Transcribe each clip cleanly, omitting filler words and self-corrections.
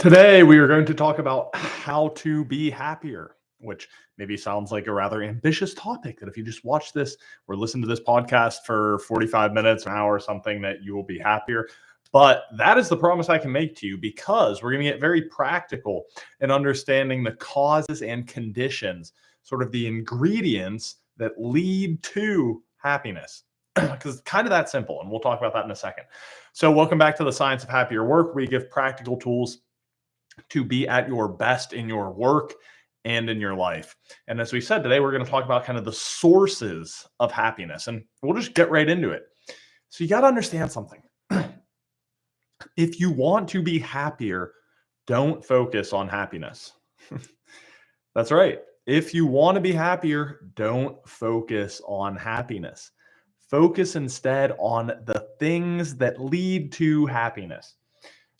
Today, we are going to talk about how to be happier, which maybe sounds like a rather ambitious topic. That if you just watch this or listen to this podcast for 45 minutes, an hour, or something, that you will be happier. But that is the promise I can make to you, because we're going to get very practical in understanding the causes and conditions, sort of the ingredients that lead to happiness. Because it's kind of that simple. And we'll talk about that in a second. So, welcome back to the Science of Happier Work. We give practical tools to be at your best in your work and in your life. And as we said, today we're going to talk about kind of the sources of happiness, and we'll just get right into it. So you got to understand something. If you want to be happier, don't focus on happiness. That's right. If you want to be happier, don't focus on happiness. Focus instead on the things that lead to happiness.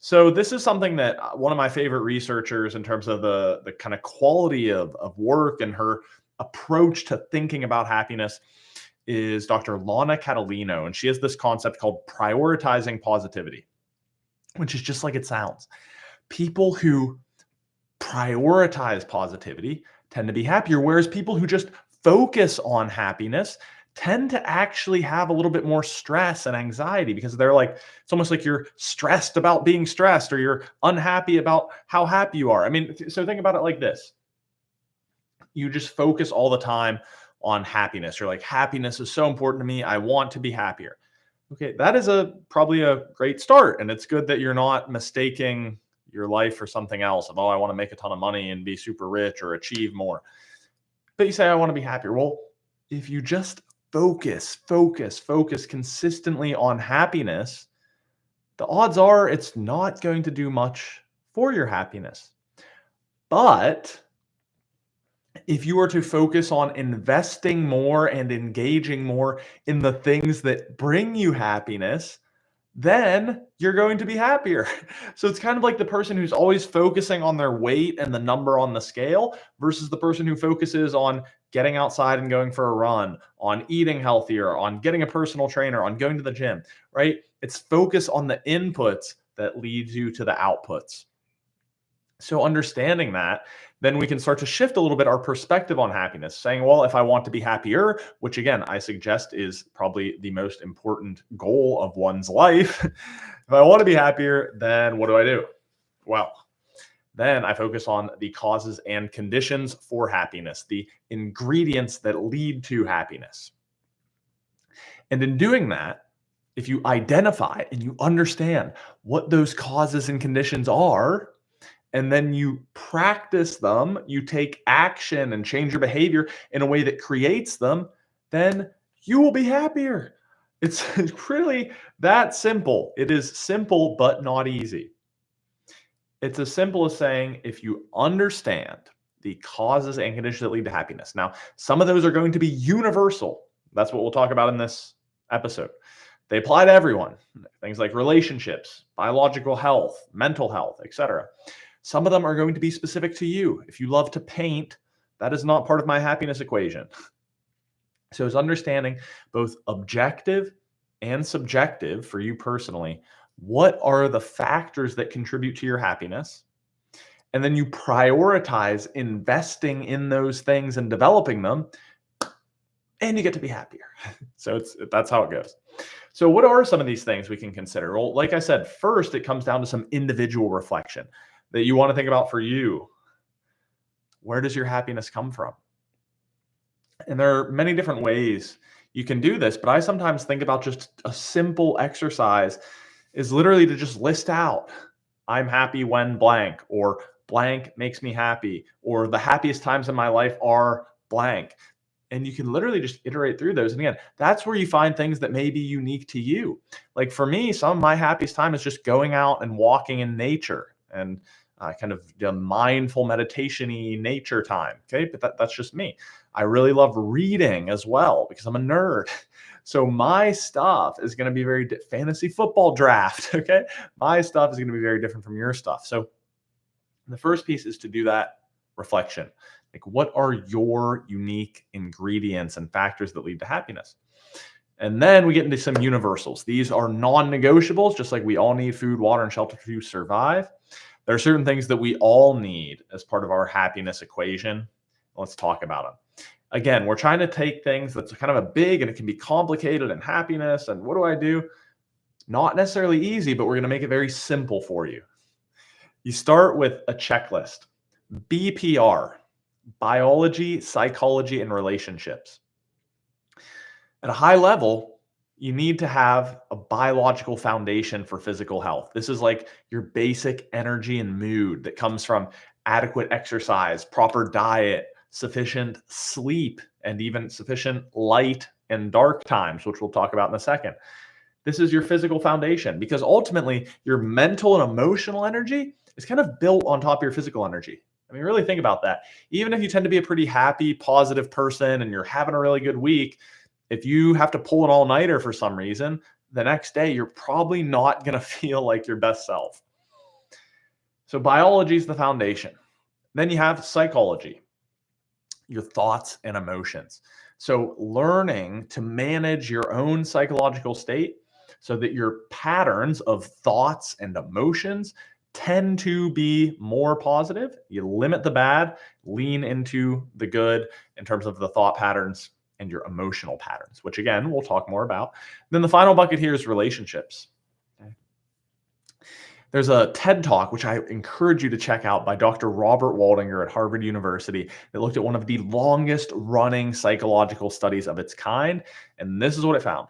So this is something that one of my favorite researchers, in terms of the kind of quality of work and her approach to thinking about happiness, is Dr. Lana Catalino. And she has this concept called prioritizing positivity, which is just like it sounds. People who prioritize positivity tend to be happier, whereas people who just focus on happiness tend to actually have a little bit more stress and anxiety, because they're like, it's almost like you're stressed about being stressed, or you're unhappy about how happy you are. I mean, so think about it like this. You just focus all the time on happiness. You're like, happiness is so important to me. I want to be happier. Okay, that is probably a great start. And it's good that you're not mistaking your life for something else of, oh, I want to make a ton of money and be super rich or achieve more. But you say, I want to be happier. Well, if you just focus consistently on happiness, the odds are it's not going to do much for your happiness. But if you are to focus on investing more and engaging more in the things that bring you happiness, then you're going to be happier. So it's kind of like the person who's always focusing on their weight and the number on the scale versus the person who focuses on getting outside and going for a run, on eating healthier, on getting a personal trainer, on going to the gym, right? It's focus on the inputs that leads you to the outputs. So understanding that, then we can start to shift a little bit our perspective on happiness, saying, well, if I want to be happier, which again, I suggest is probably the most important goal of one's life. If I want to be happier, then what do? Well, then I focus on the causes and conditions for happiness, the ingredients that lead to happiness. And in doing that, if you identify and you understand what those causes and conditions are, and then you practice them, you take action and change your behavior in a way that creates them, then you will be happier. It's really that simple. It is simple, but not easy. It's as simple as saying, if you understand the causes and conditions that lead to happiness. Now, some of those are going to be universal. That's what we'll talk about in this episode. They apply to everyone. Things like relationships, biological health, mental health, etc. Some of them are going to be specific to you. If you love to paint, that is not part of my happiness equation. So it's understanding both objective and subjective for you personally. What are the factors that contribute to your happiness? And then you prioritize investing in those things and developing them, and you get to be happier. So that's how it goes. So what are some of these things we can consider? Well, like I said, first, it comes down to some individual reflection that you want to think about for you. Where does your happiness come from? And there are many different ways you can do this, but I sometimes think about just a simple exercise is literally to just list out, I'm happy when blank, or blank makes me happy, or the happiest times in my life are blank. And you can literally just iterate through those. And again, that's where you find things that may be unique to you. Like for me, some of my happiest time is just going out and walking in nature and kind of the mindful meditation-y nature time. Okay, but that's just me. I really love reading as well because I'm a nerd. So my stuff is going to be very fantasy football draft. Okay, my stuff is going to be very different from your stuff. So the first piece is to do that reflection. Like, what are your unique ingredients and factors that lead to happiness? And then we get into some universals. These are non-negotiables, just like we all need food, water, and shelter to survive. There are certain things that we all need as part of our happiness equation. Let's talk about them. Again, we're trying to take things that's kind of a big and it can be complicated and happiness. And what do I do? Not necessarily easy, but we're going to make it very simple for you. You start with a checklist. BPR, biology, psychology, and relationships. At a high level, you need to have a biological foundation for physical health. This is like your basic energy and mood that comes from adequate exercise, proper diet, sufficient sleep, and even sufficient light and dark times, which we'll talk about in a second. This is your physical foundation because ultimately your mental and emotional energy is kind of built on top of your physical energy. I mean, really think about that. Even if you tend to be a pretty happy, positive person and you're having a really good week, if you have to pull an all-nighter for some reason, the next day you're probably not going to feel like your best self. So biology is the foundation. Then you have psychology, your thoughts and emotions. So learning to manage your own psychological state so that your patterns of thoughts and emotions tend to be more positive. You limit the bad, lean into the good in terms of the thought patterns and your emotional patterns, which again, we'll talk more about. Then the final bucket here is relationships. Okay. There's a TED Talk, which I encourage you to check out, by Dr. Robert Waldinger at Harvard University, that looked at one of the longest running psychological studies of its kind. And this is what it found.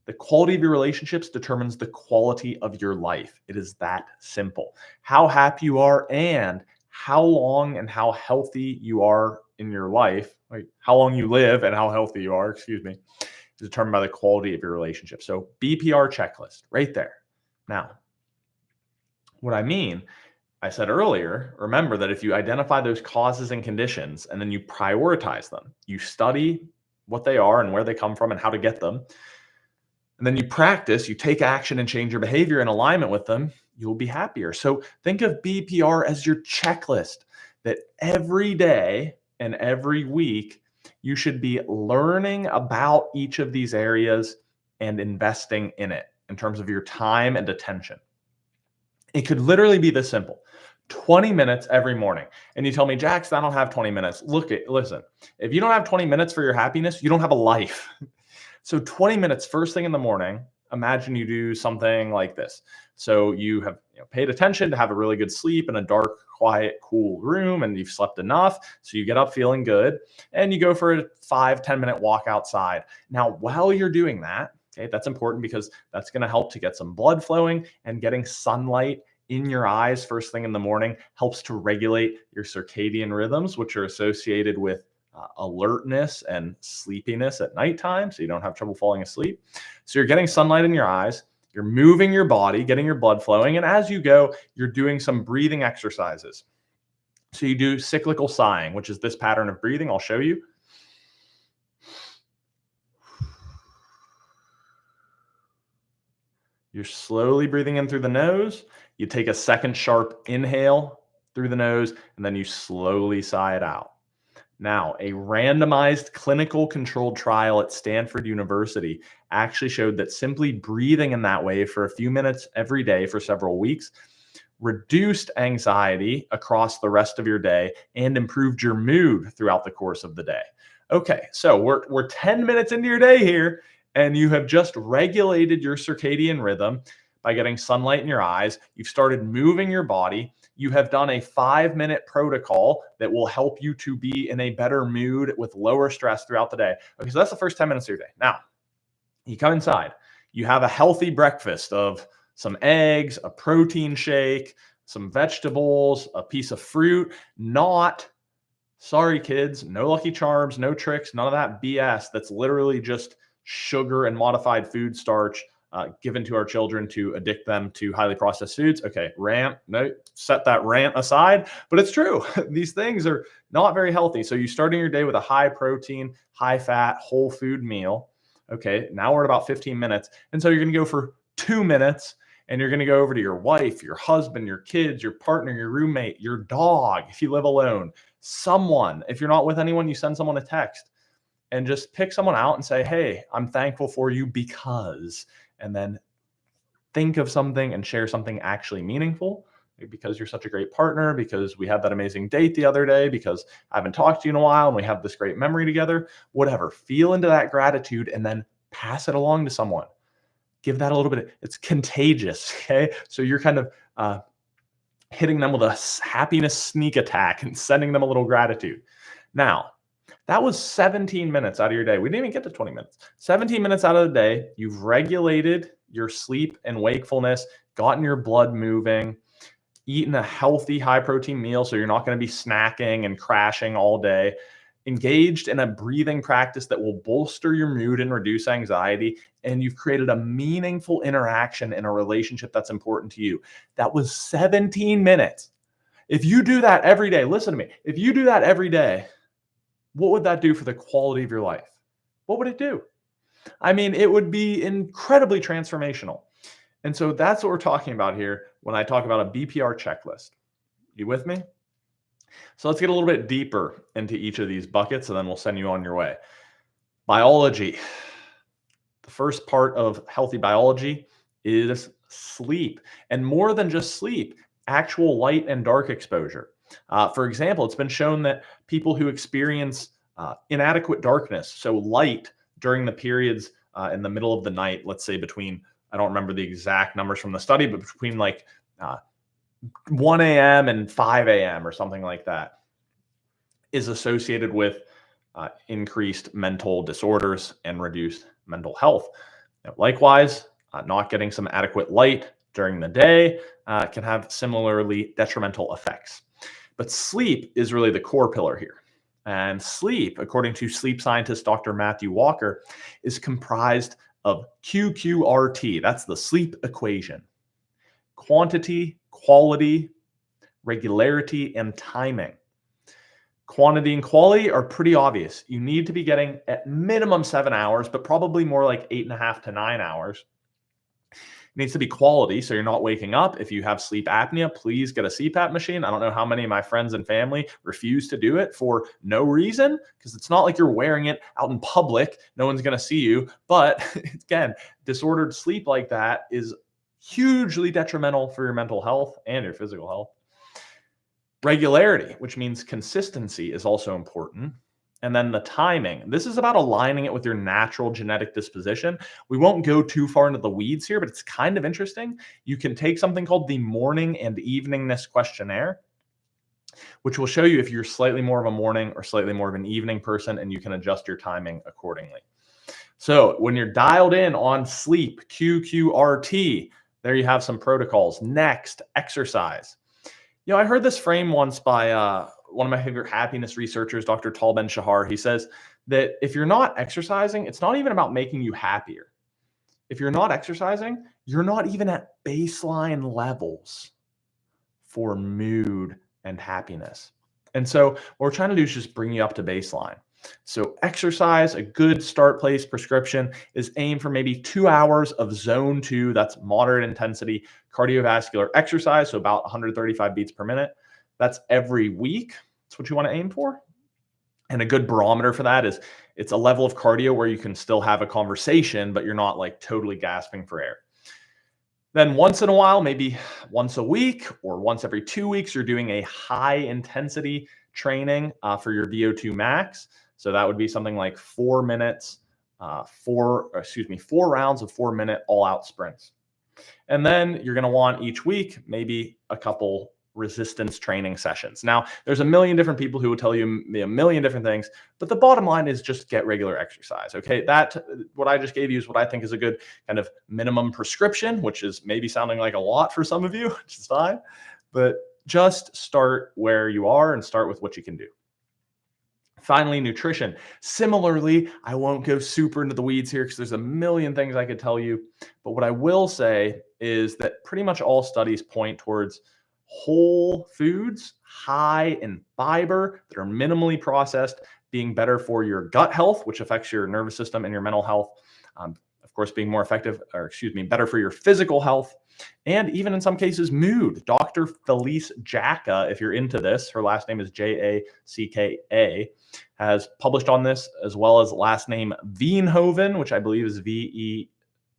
The quality of your relationships determines the quality of your life. It is that simple. How happy you are and how long and how healthy you are in your life, like how long you live and how healthy you are, is determined by the quality of your relationship. So BPR checklist right there. Now, what I mean, I said earlier, remember that if you identify those causes and conditions and then you prioritize them, you study what they are and where they come from and how to get them, and then you practice, you take action and change your behavior in alignment with them, you'll be happier. So think of BPR as your checklist that every day and every week, you should be learning about each of these areas and investing in it in terms of your time and attention. It could literally be this simple. 20 minutes every morning. And you tell me, Jackson, I don't have 20 minutes. Listen, if you don't have 20 minutes for your happiness, you don't have a life. So 20 minutes first thing in the morning, imagine you do something like this. So you have paid attention to have a really good sleep in a dark, quiet, cool room, and you've slept enough. So you get up feeling good and you go for a 5-10 minute walk outside. Now, while you're doing that, okay, that's important because that's going to help to get some blood flowing, and getting sunlight in your eyes first thing in the morning helps to regulate your circadian rhythms, which are associated with alertness and sleepiness at nighttime, so you don't have trouble falling asleep. So you're getting sunlight in your eyes, you're moving your body, getting your blood flowing, and as you go, you're doing some breathing exercises. So you do cyclical sighing, which is this pattern of breathing. I'll show you. You're slowly breathing in through the nose. You take a second sharp inhale through the nose, and then you slowly sigh it out. Now, a randomized clinical controlled trial at Stanford University actually showed that simply breathing in that way for a few minutes every day for several weeks reduced anxiety across the rest of your day and improved your mood throughout the course of the day. Okay, so we're 10 minutes into your day here, and you have just regulated your circadian rhythm by getting sunlight in your eyes. You've started moving your body. You have done a 5-minute protocol that will help you to be in a better mood with lower stress throughout the day. Okay, so that's the first 10 minutes of your day. Now, you come inside. You have a healthy breakfast of some eggs, a protein shake, some vegetables, a piece of fruit. Sorry kids, no Lucky Charms, no tricks, none of that BS. That's literally just sugar and modified food starch given to our children to addict them to highly processed foods. Okay, set that rant aside, but it's true. These things are not very healthy. So you're starting your day with a high protein, high fat, whole food meal. Okay, now we're at about 15 minutes. And so you're going to go for 2 minutes, and you're going to go over to your wife, your husband, your kids, your partner, your roommate, your dog, if you live alone, someone. If you're not with anyone, you send someone a text and just pick someone out and say, hey, I'm thankful for you because, and then think of something and share something actually meaningful. Maybe because you're such a great partner, because we had that amazing date the other day, because I haven't talked to you in a while and we have this great memory together, whatever. Feel into that gratitude and then pass it along to someone. Give that a little bit. It's contagious. Okay. So you're kind of hitting them with a happiness sneak attack and sending them a little gratitude. Now, that was 17 minutes out of your day. We didn't even get to 20 minutes. 17 minutes out of the day, you've regulated your sleep and wakefulness, gotten your blood moving, eaten a healthy, high protein meal so you're not going to be snacking and crashing all day, engaged in a breathing practice that will bolster your mood and reduce anxiety, and you've created a meaningful interaction in a relationship that's important to you. That was 17 minutes. If you do that every day, listen to me, if you do that every day, what would that do for the quality of your life? What would it do? I mean, it would be incredibly transformational. And so that's what we're talking about here when I talk about a BPR checklist. You with me? So let's get a little bit deeper into each of these buckets, and then we'll send you on your way. Biology. The first part of healthy biology is sleep. And more than just sleep, actual light and dark exposure. For example, it's been shown that people who experience inadequate darkness, so light during the periods in the middle of the night, let's say between, I don't remember the exact numbers from the study, but between like 1 a.m. and 5 a.m. or something like that, is associated with increased mental disorders and reduced mental health. Now, likewise, not getting some adequate light during the day can have similarly detrimental effects. But sleep is really the core pillar here. And sleep, according to sleep scientist Dr. Matthew Walker, is comprised of QQRT. That's the sleep equation. Quantity, quality, regularity, and timing. Quantity and quality are pretty obvious. You need to be getting at minimum 7 hours, but probably more like 8.5 to 9 hours. It needs to be quality, so you're not waking up. If you have sleep apnea, please get a CPAP machine. I don't know how many of my friends and family refuse to do it for no reason, because it's not like you're wearing it out in public. No one's going to see you. But again, disordered sleep like that is hugely detrimental for your mental health and your physical health. Regularity, which means consistency, is also important. And then the timing. This is about aligning it with your natural genetic disposition. We won't go too far into the weeds here, but it's kind of interesting. You can take something called the morning and eveningness questionnaire, which will show you if you're slightly more of a morning or slightly more of an evening person, and you can adjust your timing accordingly. So when you're dialed in on sleep, QQRT, there you have some protocols. Next, exercise. You know, I heard this frame once by one of my favorite happiness researchers, Dr. Tal Ben-Shahar. He says that if you're not exercising, it's not even about making you happier. If you're not exercising, you're not even at baseline levels for mood and happiness. And so what we're trying to do is just bring you up to baseline. So exercise, a good start place prescription, is aim for maybe 2 hours of zone 2, that's moderate intensity cardiovascular exercise, so about 135 beats per minute. That's every week. That's what you want to aim for. And a good barometer for that is it's a level of cardio where you can still have a conversation, but you're not like totally gasping for air. Then once in a while, maybe once a week or once every 2 weeks, you're doing a high intensity training for your VO2 max. So that would be something like 4 minutes, 4 rounds of 4-minute all-out sprints. And then you're going to want each week maybe a couple resistance training sessions. Now, there's a million different people who will tell you a million different things, but the bottom line is just get regular exercise. Okay, what I just gave you is what I think is a good kind of minimum prescription, which is maybe sounding like a lot for some of you, which is fine, but just start where you are and start with what you can do. Finally, nutrition. Similarly, I won't go super into the weeds here because there's a million things I could tell you. But what I will say is that pretty much all studies point towards whole foods, high in fiber, that are minimally processed, being better for your gut health, which affects your nervous system and your mental health. Of course, being more effective, better for your physical health, and even in some cases, mood. Dr. Felice Jacka, if you're into this, her last name is Jacka, has published on this, as well as last name Veenhoven, which I believe is Veeno,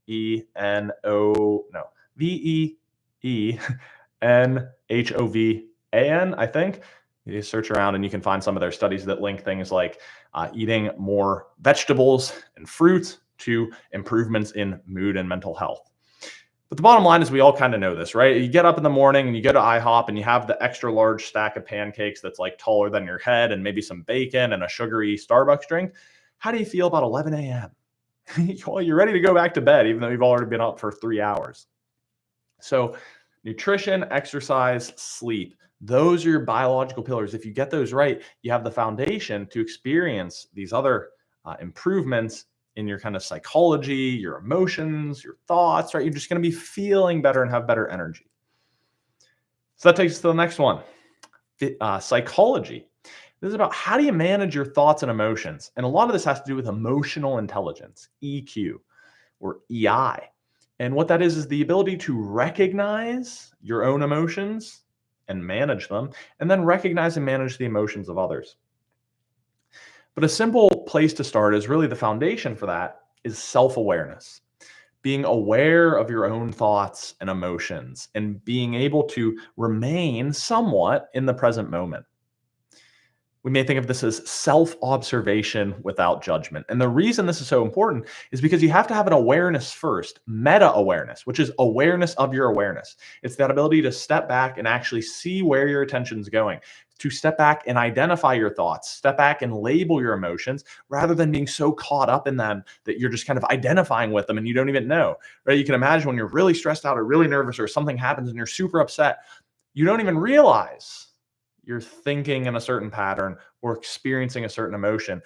no, Veeno. Hovan, I think. You search around and you can find some of their studies that link things like eating more vegetables and fruits to improvements in mood and mental health. But the bottom line is we all kind of know this, right? You get up in the morning and you go to IHOP and you have the extra large stack of pancakes that's like taller than your head and maybe some bacon and a sugary Starbucks drink. How do you feel about 11 a.m.? Well, you're ready to go back to bed, even though you've already been up for 3 hours. So nutrition, exercise, sleep, those are your biological pillars. If you get those right, you have the foundation to experience these other improvements in your kind of psychology, your emotions, your thoughts, right? You're just going to be feeling better and have better energy. So that takes us to the next one, psychology. This is about how do you manage your thoughts and emotions? And a lot of this has to do with emotional intelligence, EQ or EI. And what that is the ability to recognize your own emotions and manage them, and then recognize and manage the emotions of others. But a simple place to start is really the foundation for that is self-awareness. Being aware of your own thoughts and emotions and being able to remain somewhat in the present moment. We may think of this as self-observation without judgment. And the reason this is so important is because you have to have an awareness first, meta-awareness, which is awareness of your awareness. It's that ability to step back and actually see where your attention's going, to step back and identify your thoughts, step back and label your emotions, rather than being so caught up in them that you're just kind of identifying with them and you don't even know, right? You can imagine when you're really stressed out or really nervous or something happens and you're super upset, you don't even realize you're thinking in a certain pattern or experiencing a certain emotion.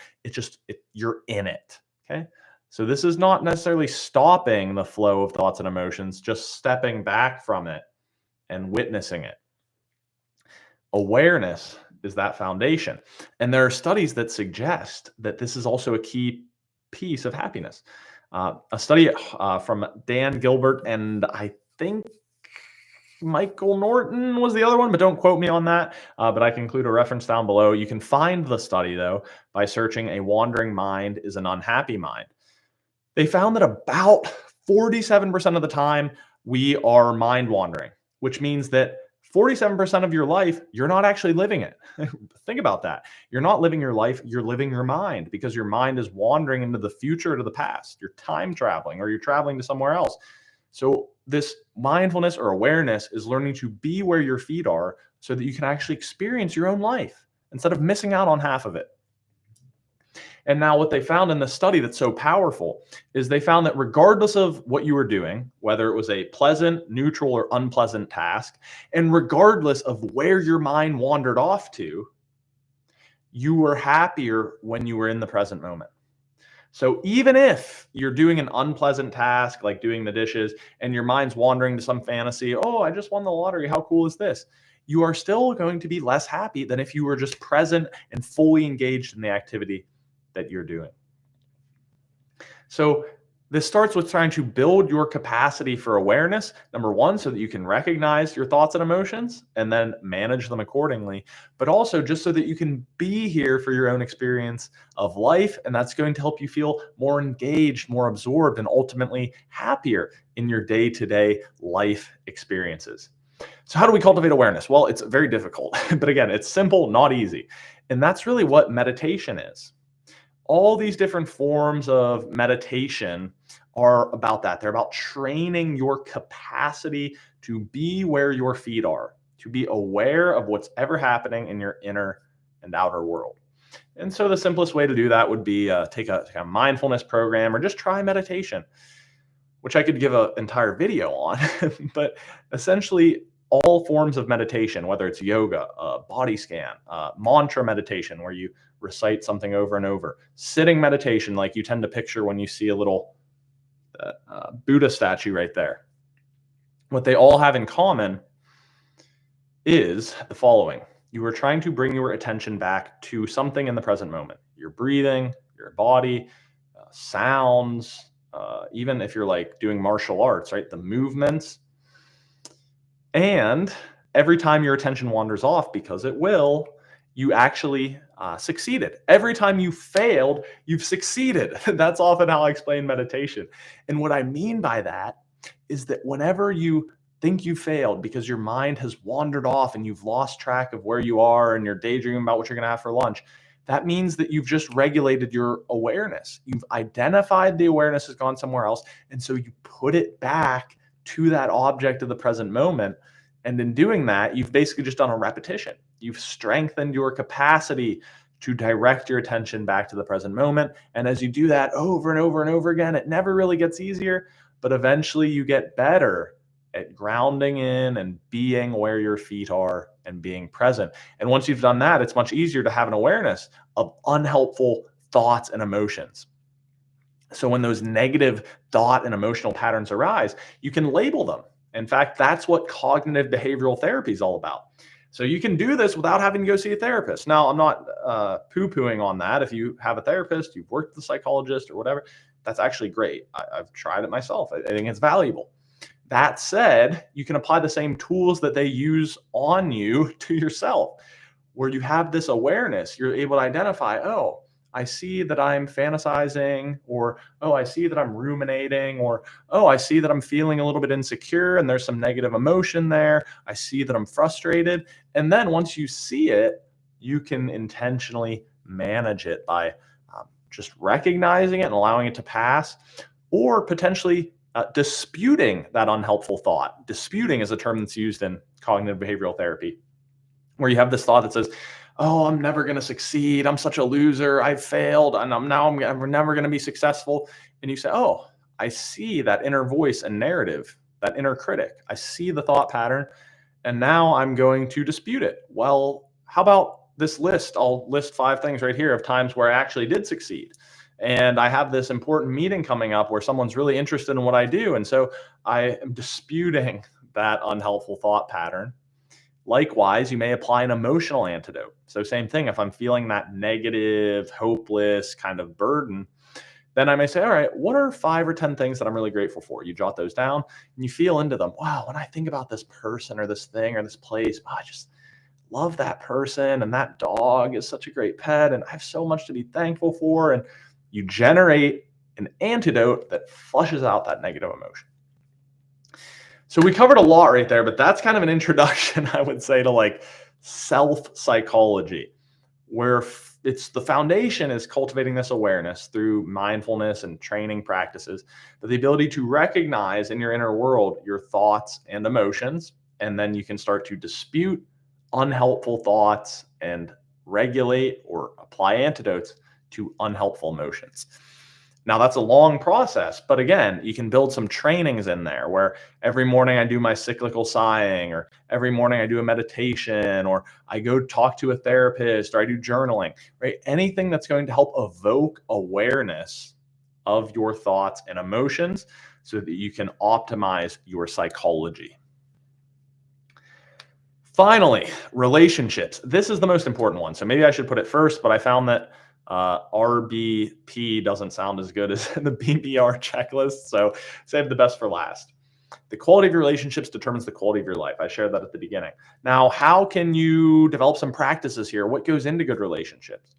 You're in it. Okay. So this is not necessarily stopping the flow of thoughts and emotions, just stepping back from it and witnessing it. Awareness is that foundation. And there are studies that suggest that this is also a key piece of happiness. A study from Dan Gilbert and I think Michael Norton was the other one, but don't quote me on that. But I can include a reference down below. You can find the study, though, by searching "A wandering mind is an unhappy mind." They found that about 47% of the time we are mind wandering, which means that 47% of your life, you're not actually living it. Think about that. You're not living your life, you're living your mind because your mind is wandering into the future, to the past. You're time traveling or you're traveling to somewhere else. So this mindfulness or awareness is learning to be where your feet are so that you can actually experience your own life instead of missing out on half of it. And now what they found in the study that's so powerful is they found that regardless of what you were doing, whether it was a pleasant, neutral, or unpleasant task, and regardless of where your mind wandered off to, you were happier when you were in the present moment. So even if you're doing an unpleasant task, like doing the dishes, and your mind's wandering to some fantasy, oh, I just won the lottery, how cool is this? You are still going to be less happy than if you were just present and fully engaged in the activity that you're doing. So this starts with trying to build your capacity for awareness, number one, so that you can recognize your thoughts and emotions and then manage them accordingly, but also just so that you can be here for your own experience of life. And that's going to help you feel more engaged, more absorbed, and ultimately happier in your day-to-day life experiences. So how do we cultivate awareness? Well, it's very difficult, but again, it's simple, not easy. And that's really what meditation is. All these different forms of meditation are about that. They're about training your capacity to be where your feet are, to be aware of what's ever happening in your inner and outer world. And so the simplest way to do that would be take a mindfulness program or just try meditation, which I could give an entire video on. But essentially, all forms of meditation, whether it's yoga, body scan, mantra meditation, where you recite something over and over, sitting meditation, like you tend to picture when you see a little Buddha statue right there. What they all have in common is the following. You are trying to bring your attention back to something in the present moment. Your breathing, your body, sounds, even if you're like doing martial arts, right? The movements. And every time your attention wanders off, because it will, you actually succeeded. Every time you failed, you've succeeded. That's often how I explain meditation. And what I mean by that is that whenever you think you failed because your mind has wandered off and you've lost track of where you are and you're daydreaming about what you're going to have for lunch, that means that you've just regulated your awareness. You've identified the awareness has gone somewhere else. And so you put it back to that object of the present moment. And in doing that, you've basically just done a repetition. You've strengthened your capacity to direct your attention back to the present moment. And as you do that over and over and over again, it never really gets easier, but eventually you get better at grounding in and being where your feet are and being present. And once you've done that, it's much easier to have an awareness of unhelpful thoughts and emotions. So when those negative thought and emotional patterns arise, you can label them. In fact, that's what cognitive behavioral therapy is all about. So you can do this without having to go see a therapist. Now, I'm not poo-pooing on that. If you have a therapist, you've worked with a psychologist or whatever, that's actually great. I've tried it myself. I think it's valuable. That said, you can apply the same tools that they use on you to yourself, where you have this awareness. You're able to identify, oh, I see that I'm fantasizing, or, oh, I see that I'm ruminating, or, oh, I see that I'm feeling a little bit insecure and there's some negative emotion there. I see that I'm frustrated. And then once you see it, you can intentionally manage it by just recognizing it and allowing it to pass, or potentially disputing that unhelpful thought. Disputing is a term that's used in cognitive behavioral therapy, where you have this thought that says, oh, I'm never going to succeed. I'm such a loser. I've failed. And I'm never going to be successful. And you say, oh, I see that inner voice and narrative, that inner critic. I see the thought pattern. And now I'm going to dispute it. Well, how about this list? I'll list 5 things right here of times where I actually did succeed. And I have this important meeting coming up where someone's really interested in what I do. And so I am disputing that unhelpful thought pattern. Likewise, you may apply an emotional antidote. So same thing, if I'm feeling that negative, hopeless kind of burden, then I may say, all right, what are 5 or 10 things that I'm really grateful for? You jot those down and you feel into them. Wow, when I think about this person or this thing or this place, I just love that person, and that dog is such a great pet, and I have so much to be thankful for. And you generate an antidote that flushes out that negative emotion. So we covered a lot right there, but that's kind of an introduction, I would say, to like self-psychology, where it's the foundation is cultivating this awareness through mindfulness and training practices, but the ability to recognize in your inner world your thoughts and emotions, and then you can start to dispute unhelpful thoughts and regulate or apply antidotes to unhelpful emotions. Now, that's a long process, but again, you can build some trainings in there where every morning I do my cyclical sighing, or every morning I do a meditation, or I go talk to a therapist, or I do journaling, right? Anything that's going to help evoke awareness of your thoughts and emotions so that you can optimize your psychology. Finally, relationships. This is the most important one. So maybe I should put it first, but I found that RBP doesn't sound as good as the BPR checklist. So save the best for last. The quality of your relationships determines the quality of your life. I shared that at the beginning. Now, how can you develop some practices here? What goes into good relationships?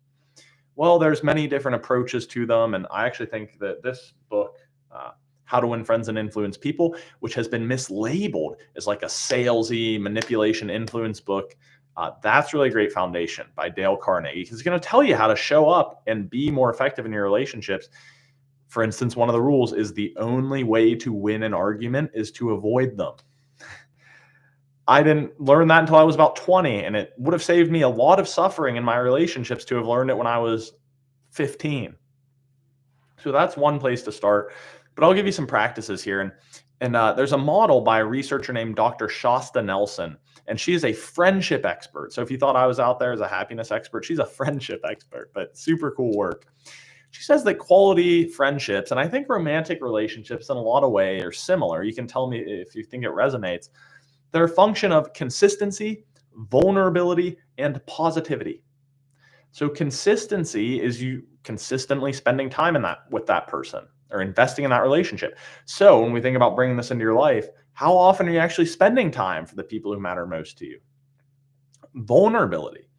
Well, there's many different approaches to them. And I actually think that this book, How to Win Friends and Influence People, which has been mislabeled as like a salesy manipulation influence book, that's really a great foundation by Dale Carnegie. He's going to tell you how to show up and be more effective in your relationships. For instance, one of the rules is the only way to win an argument is to avoid them. I didn't learn that until I was about 20, and it would have saved me a lot of suffering in my relationships to have learned it when I was 15. So that's one place to start. But I'll give you some practices here. And there's a model by a researcher named Dr. Shasta Nelson, and she is a friendship expert. So if you thought I was out there as a happiness expert, she's a friendship expert, but super cool work. She says that quality friendships, and I think romantic relationships in a lot of ways are similar. You can tell me if you think it resonates. They're a function of consistency, vulnerability, and positivity. So consistency is you consistently spending time with that person, or investing in that relationship. So when we think about bringing this into your life, how often are you actually spending time for the people who matter most to you? Vulnerability.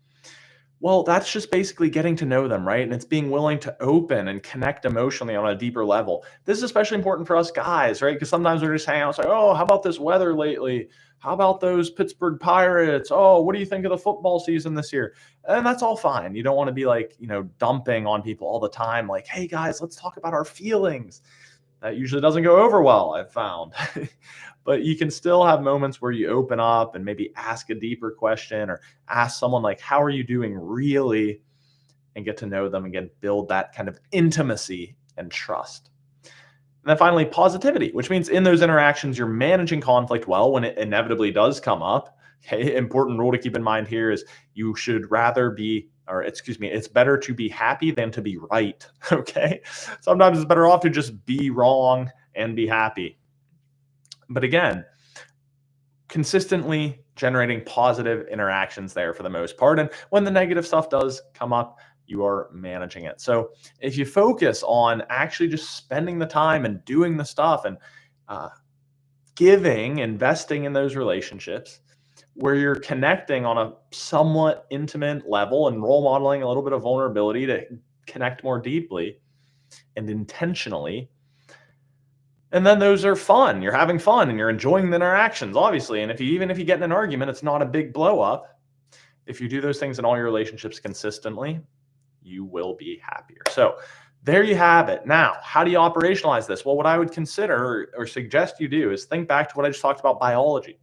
Well, that's just basically getting to know them, right? And it's being willing to open and connect emotionally on a deeper level. This is especially important for us guys, right? Because sometimes we're just hanging out, it's like, oh, how about this weather lately? How about those Pittsburgh Pirates? Oh, what do you think of the football season this year? And that's all fine. You don't want to be like, dumping on people all the time, like, hey guys, let's talk about our feelings. That usually doesn't go over well, I've found. But you can still have moments where you open up and maybe ask a deeper question or ask someone like, how are you doing really? And get to know them again, build that kind of intimacy and trust. And then finally, positivity, which means in those interactions, you're managing conflict well when it inevitably does come up. Okay. Important rule to keep in mind here is you should rather be, or excuse me, it's better to be happy than to be right. Okay. Sometimes it's better off to just be wrong and be happy. But again, consistently generating positive interactions there for the most part. And when the negative stuff does come up, you are managing it. So if you focus on actually just spending the time and doing the stuff and uh, investing in those relationships where you're connecting on a somewhat intimate level and role modeling a little bit of vulnerability to connect more deeply and intentionally. And then those are fun. You're having fun and you're enjoying the interactions, obviously. And even if you get in an argument, it's not a big blow up. If you do those things in all your relationships consistently, you will be happier. So there you have it. Now, how do you operationalize this? Well, what I would consider or suggest you do is think back to what I just talked about, biology.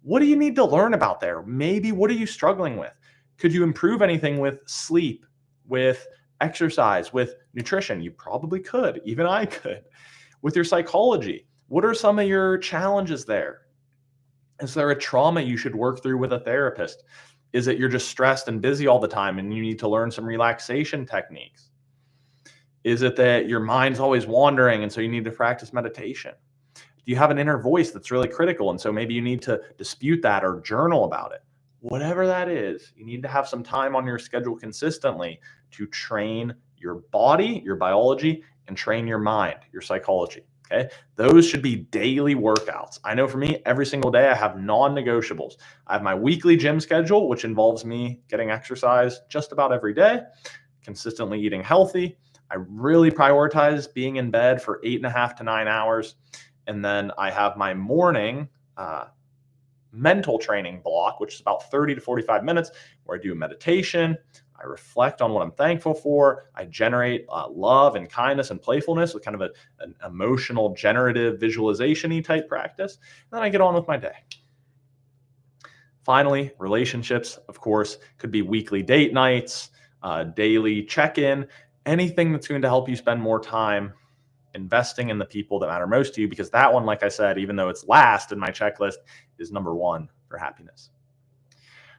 What do you need to learn about there? Maybe what are you struggling with? Could you improve anything with sleep, with exercise, with nutrition? You probably could. Even I could. With your psychology, what are some of your challenges there? Is there a trauma you should work through with a therapist? Is it you're just stressed and busy all the time and you need to learn some relaxation techniques? Is it that your mind's always wandering and so you need to practice meditation? Do you have an inner voice that's really critical and so maybe you need to dispute that or journal about it? Whatever that is, you need to have some time on your schedule consistently to train your body, your biology, and train your mind, your psychology. Okay. Those should be daily workouts. I know for me, every single day I have non negotiables. I have my weekly gym schedule, which involves me getting exercise just about every day, consistently eating healthy. I really prioritize being in bed for 8.5 to 9 hours. And then I have my morning mental training block, which is about 30 to 45 minutes, where I do meditation. I reflect on what I'm thankful for. I generate love and kindness and playfulness with kind of an emotional, generative, visualization-y type practice. And then I get on with my day. Finally, relationships, of course, could be weekly date nights, daily check-in, anything that's going to help you spend more time investing in the people that matter most to you, because that one, like I said, even though it's last in my checklist, is number one for happiness.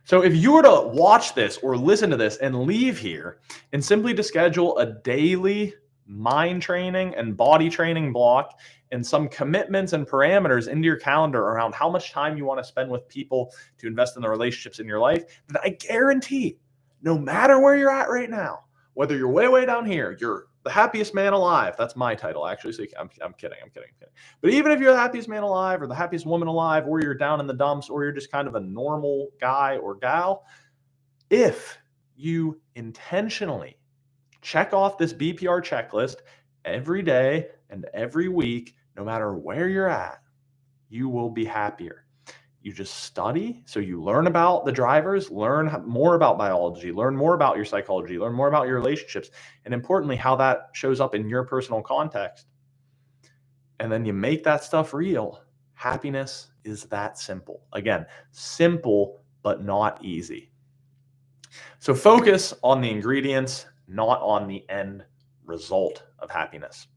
So if you were to watch this or listen to this and leave here and simply to schedule a daily mind training and body training block and some commitments and parameters into your calendar around how much time you want to spend with people to invest in the relationships in your life, then I guarantee, no matter where you're at right now, whether you're way, way down here, you're the happiest man alive. That's my title, actually. So I'm kidding. But even if you're the happiest man alive or the happiest woman alive, or you're down in the dumps, or you're just kind of a normal guy or gal, if you intentionally check off this BPR checklist every day and every week, no matter where you're at, you will be happier. You just study, so you learn about the drivers, learn more about biology, learn more about your psychology, learn more about your relationships, and importantly, how that shows up in your personal context. And then you make that stuff real. Happiness is that simple. Again, simple, but not easy. So focus on the ingredients, not on the end result of happiness.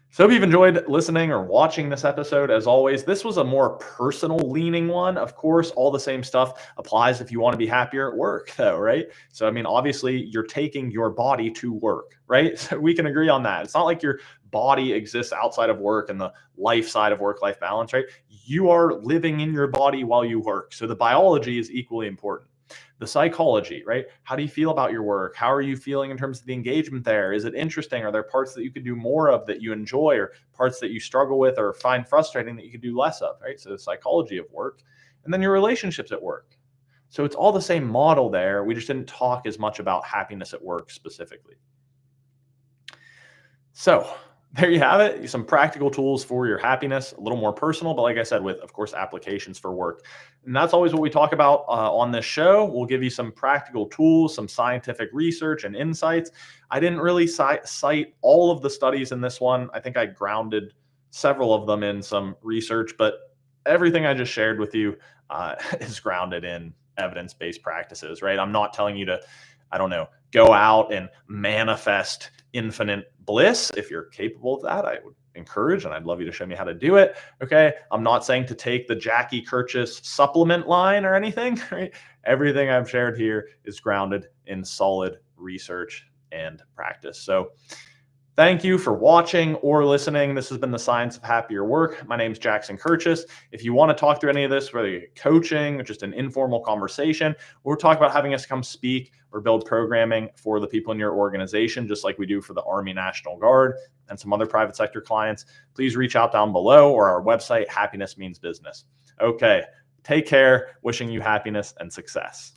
So I hope you've enjoyed listening or watching this episode. As always, this was a more personal leaning one. Of course, all the same stuff applies if you want to be happier at work, though, right? So, I mean, obviously, you're taking your body to work, right? So we can agree on that. It's not like your body exists outside of work and the life side of work-life balance, right? You are living in your body while you work. So the biology is equally important. The psychology, right? How do you feel about your work? How are you feeling in terms of the engagement there? Is it interesting? Are there parts that you could do more of that you enjoy, or parts that you struggle with or find frustrating that you could do less of, right? So the psychology of work, and then your relationships at work. So it's all the same model there. We just didn't talk as much about happiness at work specifically. So there you have it. Some practical tools for your happiness, a little more personal, but like I said, with, of course, applications for work. And that's always what we talk about on this show. We'll give you some practical tools, some scientific research and insights. I didn't really cite all of the studies in this one. I think I grounded several of them in some research, but everything I just shared with you is grounded in evidence-based practices, right? I'm not telling you to, I don't know, go out and manifest infinite bliss. If you're capable of that, I would encourage, and I'd love you to show me how to do it. Okay. I'm not saying to take the Jackie Kirchis supplement line or anything, right? Everything I've shared here is grounded in solid research and practice. So thank you for watching or listening. This has been the Science of Happier Work. My name is Jackson Kirchis. If you want to talk through any of this, whether you're coaching or just an informal conversation, or talk about having us come speak or build programming for the people in your organization, just like we do for the Army National Guard and some other private sector clients, please reach out down below or our website, Happiness Means Business. Okay, take care. Wishing you happiness and success.